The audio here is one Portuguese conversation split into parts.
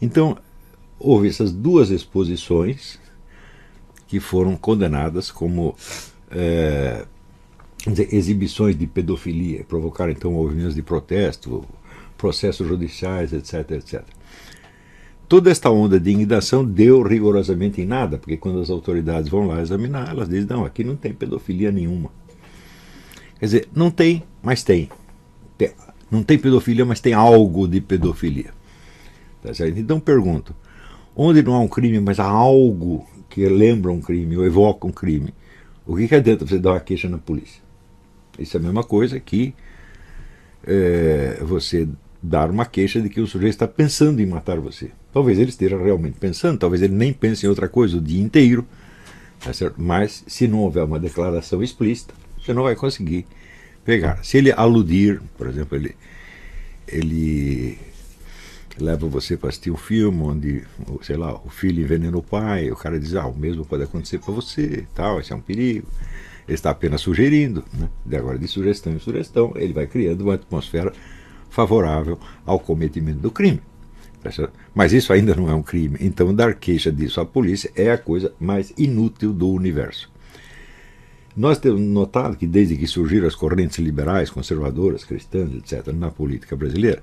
Então, houve essas duas exposições que foram condenadas como exibições de pedofilia, provocaram então movimentos de protesto, processos judiciais, etc, etc. Toda esta onda de indignação deu rigorosamente em nada, porque quando as autoridades vão lá examinar, elas dizem, não, aqui não tem pedofilia nenhuma. Quer dizer, não tem, mas tem. Não tem pedofilia, mas tem algo de pedofilia. Tá certo? Então pergunto, onde não há um crime, mas há algo que lembra um crime ou evoca um crime, o que adianta você dar uma queixa na polícia? Isso é a mesma coisa que você dar uma queixa de que o sujeito está pensando em matar você. Talvez ele esteja realmente pensando, talvez ele nem pense em outra coisa o dia inteiro, tá certo? Mas se não houver uma declaração explícita, você não vai conseguir pegar. Se ele aludir, por exemplo, ele leva você para assistir um filme onde, sei lá, o filho envenena o pai, o cara diz, o mesmo pode acontecer para você, tal, isso é um perigo. Ele está apenas sugerindo, né? De agora de sugestão em sugestão, ele vai criando uma atmosfera favorável ao cometimento do crime. Mas isso ainda não é um crime, então dar queixa disso à polícia é a coisa mais inútil do universo. Nós temos notado que desde que surgiram as correntes liberais, conservadoras, cristãs, etc., na política brasileira,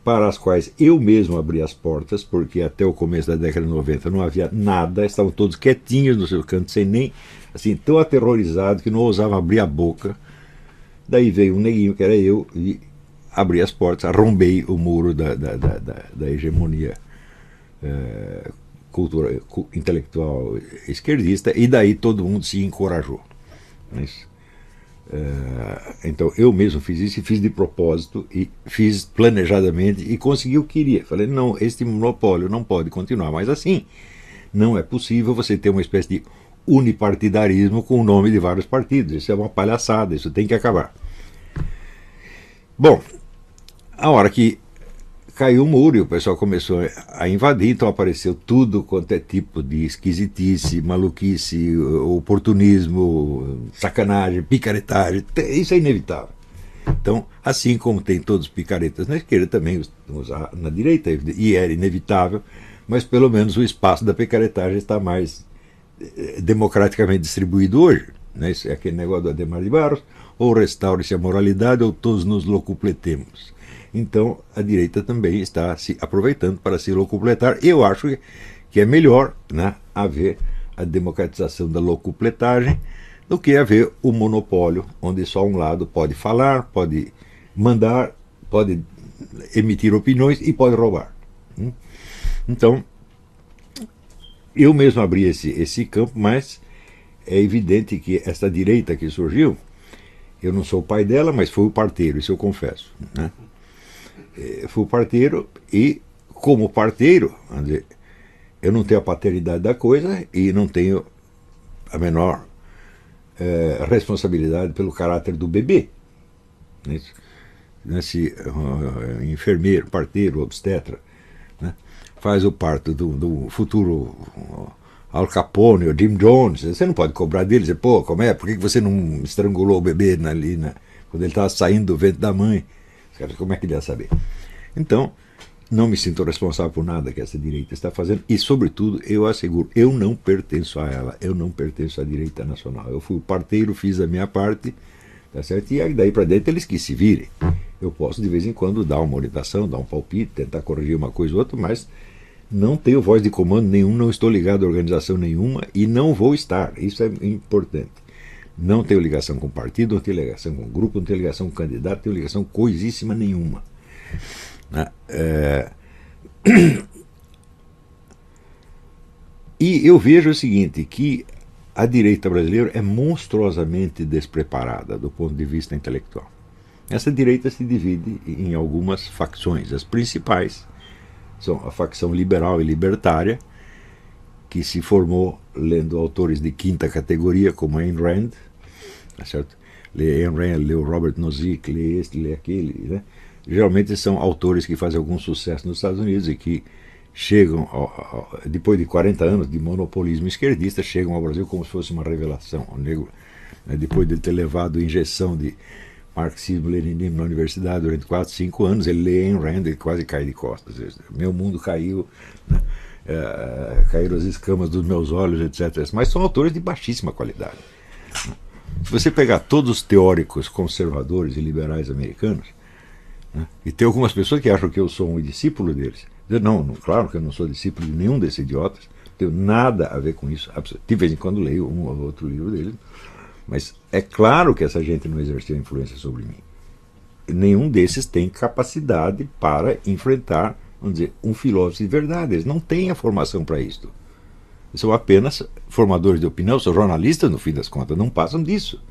para as quais eu mesmo abri as portas, porque até o começo da década de 90 não havia nada, estavam todos quietinhos no seu canto, sem nem, assim, tão aterrorizados que não ousavam abrir a boca. Daí veio um neguinho, que era eu, e abri as portas, arrombei o muro da hegemonia cultura, intelectual esquerdista, e daí todo mundo se encorajou. Então eu mesmo fiz isso e fiz de propósito e fiz planejadamente e consegui o que queria. Falei, não, este monopólio não pode continuar mais assim. Não é possível você ter uma espécie de unipartidarismo com o nome de vários partidos. Isso é uma palhaçada, isso tem que acabar. Bom, a hora que caiu o muro e o pessoal começou a invadir, então apareceu tudo quanto é tipo de esquisitice, maluquice, oportunismo, sacanagem, picaretagem. Isso é inevitável. Então, assim como tem todos os picaretas na esquerda, também os na direita, e era inevitável, mas pelo menos o espaço da picaretagem está mais democraticamente distribuído hoje. Né? Isso é aquele negócio do Adhemar de Barros, ou restaure-se a moralidade, ou todos nos locupletemos. Então a direita também está se aproveitando para se locupletar. Eu acho que é melhor, né, haver a democratização da locupletagem do que haver o monopólio, onde só um lado pode falar, pode mandar, pode emitir opiniões e pode roubar. Então, eu mesmo abri esse campo, mas é evidente que esta direita que surgiu, eu não sou o pai dela, mas foi o parteiro, isso eu confesso, né? Fui parteiro e, como parteiro, eu não tenho a paternidade da coisa e não tenho a menor responsabilidade pelo caráter do bebê. Se enfermeiro, parteiro, obstetra, né, faz o parto do futuro Al Capone ou Jim Jones, você não pode cobrar dele, dizer, pô, como é? Por que você não estrangulou o bebê ali, quando ele estava saindo do ventre da mãe? Como é que ele ia saber? Então, não me sinto responsável por nada que essa direita está fazendo e, sobretudo, eu asseguro, eu não pertenço a ela, eu não pertenço à direita nacional. Eu fui o parteiro, fiz a minha parte, tá certo? E daí para dentro eles que se virem. Eu posso, de vez em quando, dar uma orientação, dar um palpite, tentar corrigir uma coisa ou outra, mas não tenho voz de comando nenhum, não estou ligado a organização nenhuma e não vou estar. Isso é importante. Não tenho ligação com partido, não tenho ligação com grupo, não tenho ligação com candidato, não tenho ligação com coisíssima nenhuma. E eu vejo o seguinte, que a direita brasileira é monstruosamente despreparada do ponto de vista intelectual. Essa direita se divide em algumas facções. As principais são a facção liberal e libertária, que se formou lendo autores de quinta categoria, como Ayn Rand, tá certo? Lê Ayn Rand, lê o Robert Nozick, lê este, lê aquele, né? Geralmente são autores que fazem algum sucesso nos Estados Unidos e que chegam, depois de 40 anos de monopolismo esquerdista, chegam ao Brasil como se fosse uma revelação. O negro, depois de ter levado injeção de marxismo-leninismo na universidade durante 4, 5 anos, ele lê Ayn Rand, ele quase cai de costas. Meu mundo caiu, né? Caíram as escamas dos meus olhos, etc. Mas são autores de baixíssima qualidade. Se você pegar todos os teóricos conservadores e liberais americanos, né, e tem algumas pessoas que acham que eu sou um discípulo deles. Não, claro que eu não sou discípulo de nenhum desses idiotas, não tenho nada a ver com isso. De vez em quando leio um ou outro livro deles, mas é claro que essa gente não exerceu influência sobre mim. Nenhum desses tem capacidade para enfrentar, vamos dizer, um filósofo de verdade. Eles não têm a formação para isto. Eles são apenas formadores de opinião, são jornalistas, no fim das contas, não passam disso.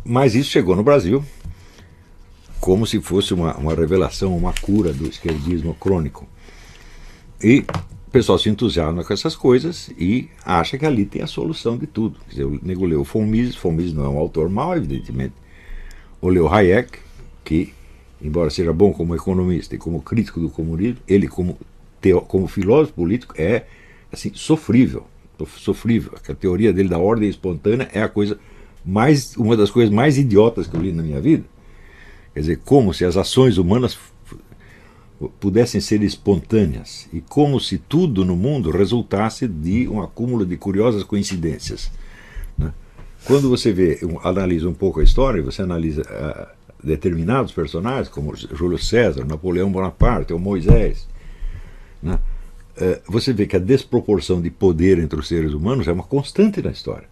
Mas isso chegou no Brasil como se fosse uma revelação, uma cura do esquerdismo crônico. E o pessoal se entusiasma com essas coisas e acha que ali tem a solução de tudo. Quer dizer, o nego leu von Mises não é um autor mau, evidentemente. Ou leu Hayek, que, embora seja bom como economista e como crítico do comunismo, ele como filósofo político é assim, sofrível. A teoria dele da ordem espontânea é uma das coisas mais idiotas que eu li na minha vida. Quer dizer, como se as ações humanas pudessem ser espontâneas e como se tudo no mundo resultasse de um acúmulo de curiosas coincidências, né? Quando você analisa um pouco a história, você analisa determinados personagens como Júlio César, Napoleão Bonaparte ou Moisés, né? Você vê que a desproporção de poder entre os seres humanos é uma constante na história.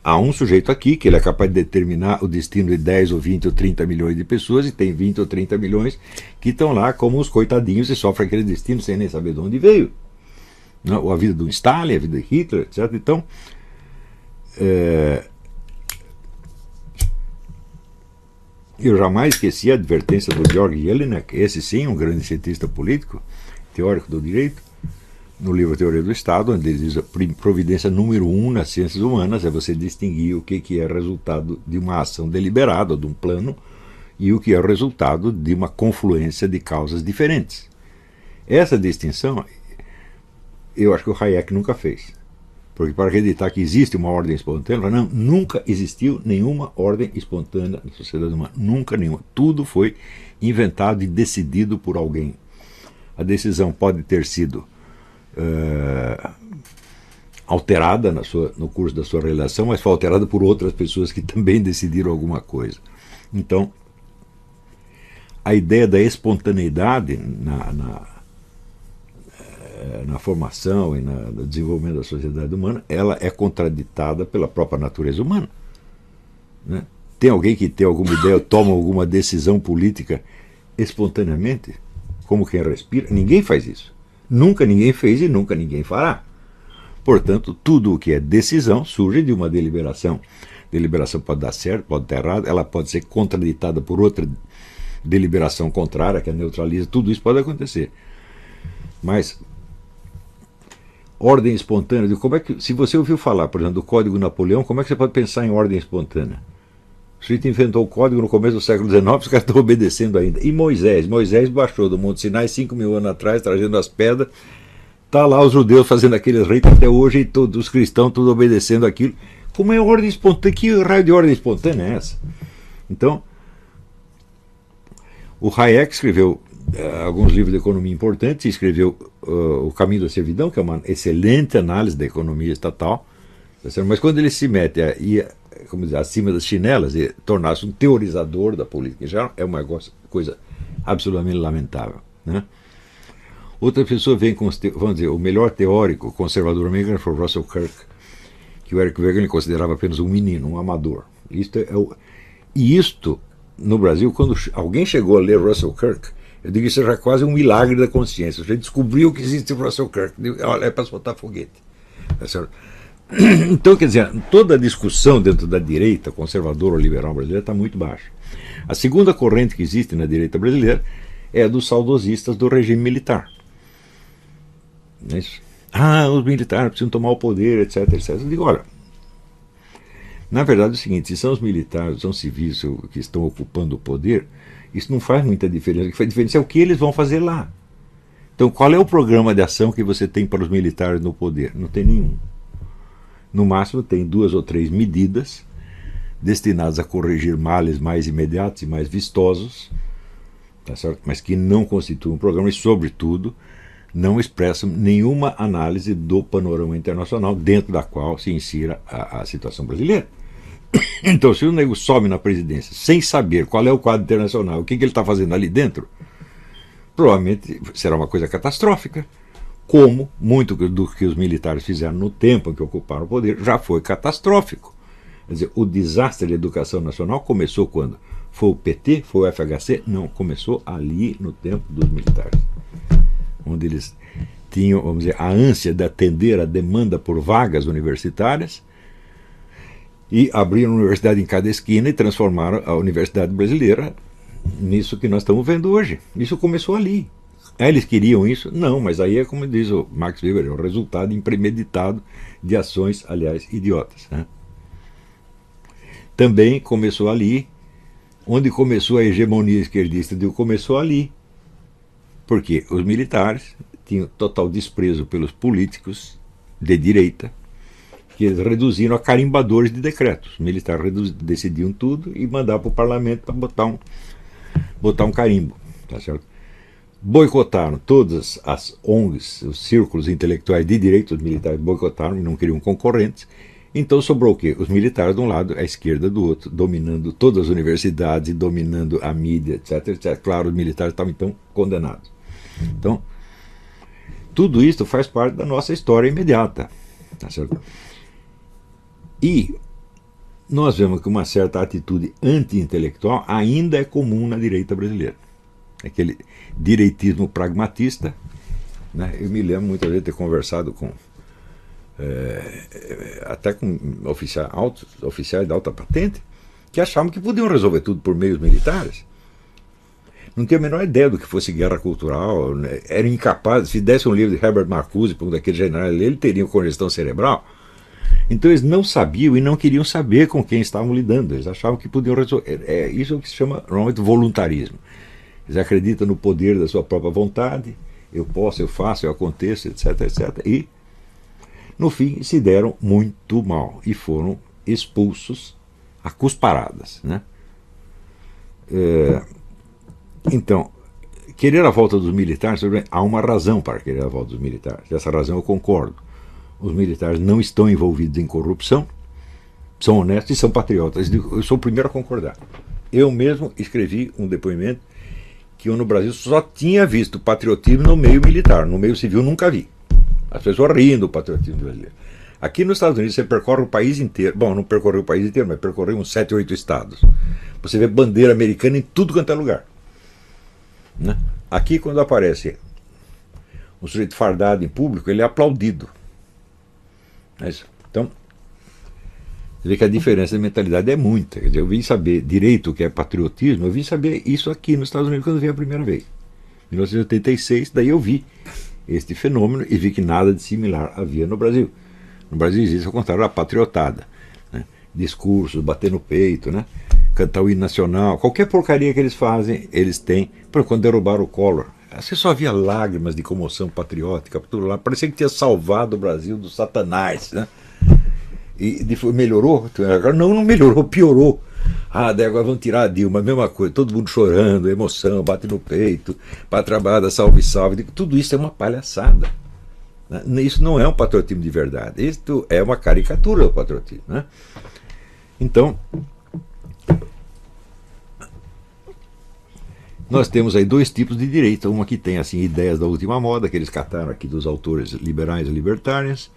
Há um sujeito aqui que ele é capaz de determinar o destino de 10 ou 20 ou 30 milhões de pessoas e tem 20 ou 30 milhões que estão lá como os coitadinhos e sofrem aquele destino sem nem saber de onde veio. Ou a vida do Stalin, a vida de Hitler, etc. Então, eu jamais esqueci a advertência do Georg Jelinek, esse sim, um grande cientista político, teórico do direito, no livro Teoria do Estado, onde ele diz a providência número 1 nas ciências humanas é você distinguir o que é resultado de uma ação deliberada, de um plano, e o que é o resultado de uma confluência de causas diferentes. Essa distinção, eu acho que o Hayek nunca fez. Porque para acreditar que existe uma ordem espontânea, não, nunca existiu nenhuma ordem espontânea na sociedade humana. Nunca nenhuma. Tudo foi inventado e decidido por alguém. A decisão pode ter sido alterada no curso da sua relação, mas foi alterada por outras pessoas que também decidiram alguma coisa. Então, a ideia da espontaneidade na formação e no desenvolvimento da sociedade humana, ela é contraditada pela própria natureza humana, né? Tem alguém que tem alguma ideia, toma alguma decisão política espontaneamente, como quem respira? Ninguém faz isso. Nunca ninguém fez e nunca ninguém fará. Portanto, tudo o que é decisão surge de uma deliberação. Deliberação pode dar certo, pode dar errado, ela pode ser contraditada por outra deliberação contrária que a neutraliza, tudo isso pode acontecer. Mas ordem espontânea, se você ouviu falar, por exemplo, do Código Napoleão, como é que você pode pensar em ordem espontânea? O sujeito inventou o código no começo do século XIX, os caras estão obedecendo ainda. E Moisés baixou do Monte Sinai 5.000 anos atrás, trazendo as pedras. Está lá os judeus fazendo aqueles ritos até hoje e todos os cristãos tudo obedecendo aquilo. Como é ordem espontânea? Que raio de ordem espontânea é essa? Então, o Hayek escreveu alguns livros de economia importantes, escreveu O Caminho da Servidão, que é uma excelente análise da economia estatal, mas quando ele se mete a ir acima das chinelas e tornar-se um teorizador da política em geral, é uma coisa absolutamente lamentável, né? Outra pessoa vem com, vamos dizer, o melhor teórico conservador americano foi Russell Kirk, que o Eric Wegener considerava apenas um menino, um amador. Isto, no Brasil, quando alguém chegou a ler Russell Kirk, eu digo que isso já quase um milagre da consciência. Você descobriu que existe o Russell Kirk. Olha, é para soltar foguete. Então, quer dizer, toda a discussão dentro da direita, conservadora ou liberal brasileira, está muito baixa. A segunda corrente que existe na direita brasileira é a dos saudosistas do regime militar. Não é isso? Os militares precisam tomar o poder, etc, etc. Eu digo, olha, na verdade é o seguinte, se são os militares, são civis que estão ocupando o poder, isso não faz muita diferença. O que faz diferença é o que eles vão fazer lá. Então, qual é o programa de ação que você tem para os militares no poder? Não tem nenhum. No máximo tem 2 ou 3 medidas destinadas a corrigir males mais imediatos e mais vistosos, tá certo? Mas que não constituem um programa e, sobretudo, não expressam nenhuma análise do panorama internacional dentro da qual se insira a situação brasileira. Então, se o nego some na presidência sem saber qual é o quadro internacional, o que ele está fazendo ali dentro, provavelmente será uma coisa catastrófica, como muito do que os militares fizeram no tempo em que ocuparam o poder já foi catastrófico. Quer dizer, o desastre da educação nacional começou quando? Foi o PT? Foi o FHC? Não, começou ali no tempo dos militares, onde eles tinham, vamos dizer, a ânsia de atender a demanda por vagas universitárias e abriram uma universidade em cada esquina e transformaram a universidade brasileira nisso que nós estamos vendo hoje. Isso começou ali. Eles queriam isso? Não, mas aí é como diz o Max Weber, é o resultado impremeditado de ações, aliás, idiotas, né? Também começou ali, onde começou a hegemonia esquerdista, começou ali. Porque os militares tinham total desprezo pelos políticos de direita, que eles reduziram a carimbadores de decretos. Os militares decidiam tudo e mandavam para o parlamento para botar um carimbo, tá certo? Boicotaram todas as ONGs, os círculos intelectuais de direito, os militares boicotaram e não queriam concorrentes. Então sobrou o quê? Os militares de um lado, a esquerda do outro, dominando todas as universidades, dominando a mídia, etc, etc. Claro, os militares estavam então condenados. Então, tudo isso faz parte da nossa história imediata, tá certo? E nós vemos que uma certa atitude anti-intelectual ainda é comum na direita brasileira. Aquele direitismo pragmatista, né? Eu me lembro muitas vezes de ter conversado com até com oficiais de alta patente que achavam que podiam resolver tudo por meios militares. Não tinha a menor ideia do que fosse guerra cultural, né? Eram incapazes. Se desse um livro de Herbert Marcuse para um daqueles generais, ele teria congestão cerebral. Então eles não sabiam e não queriam saber com quem estavam lidando. Eles achavam que podiam resolver. Isso que se chama normalmente voluntarismo. Eles acreditam no poder da sua própria vontade. Eu posso, eu faço, eu aconteço, etc, etc. E no fim se deram muito mal e foram expulsos a cusparadas, né? Então, querer a volta dos militares, há uma razão para querer a volta dos militares. Essa razão eu concordo. Os militares não estão envolvidos em corrupção, são honestos e são patriotas. Eu sou o primeiro a concordar. Eu mesmo escrevi um depoimento que eu no Brasil só tinha visto patriotismo no meio militar, no meio civil nunca vi. As pessoas riem do patriotismo brasileiro. Aqui nos Estados Unidos você percorre o país inteiro, bom, não percorreu o país inteiro, mas percorreu uns 7 ou 8 estados. Você vê bandeira americana em tudo quanto é lugar, né? Aqui quando aparece um sujeito fardado em público, ele é aplaudido. É isso. Então, você vê que a diferença de mentalidade é muita. Quer dizer, eu vim saber direito o que é patriotismo, eu vim saber isso aqui nos Estados Unidos quando eu vi a primeira vez. Em 1986, daí eu vi este fenômeno e vi que nada de similar havia no Brasil. No Brasil existe, ao contrário, a patriotada, né? Discursos, bater no peito, né? Cantar o hino nacional, qualquer porcaria que eles fazem, eles têm. Quando derrubaram o Collor, você só via lágrimas de comoção patriótica, tudo lá. Parecia que tinha salvado o Brasil do Satanás, né? E melhorou? Agora não melhorou, piorou. Daí agora vão tirar a Dilma, a mesma coisa, todo mundo chorando, emoção, bate no peito, patrabada, salve, salve. Tudo isso é uma palhaçada, né? Isso não é um patriotismo de verdade, isso é uma caricatura do patriotismo, né? Então, nós temos aí 2 tipos de direita. Uma que tem assim ideias da última moda, que eles cataram aqui dos autores liberais e libertários,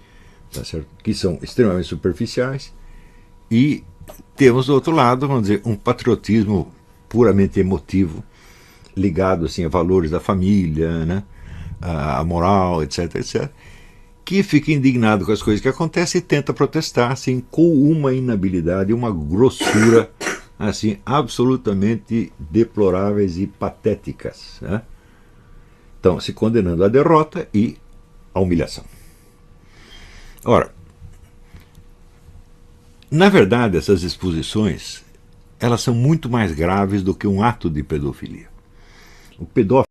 tá certo? Que são extremamente superficiais, e temos do outro lado, vamos dizer, um patriotismo puramente emotivo, ligado assim a valores da família, né? A moral, etc, etc, que fica indignado com as coisas que acontecem e tenta protestar assim com uma inabilidade, uma grossura assim absolutamente deploráveis e patéticas, né? Então, se condenando à derrota e à humilhação. Ora, na verdade, essas exposições, elas são muito mais graves do que um ato de pedofilia. O pedófilo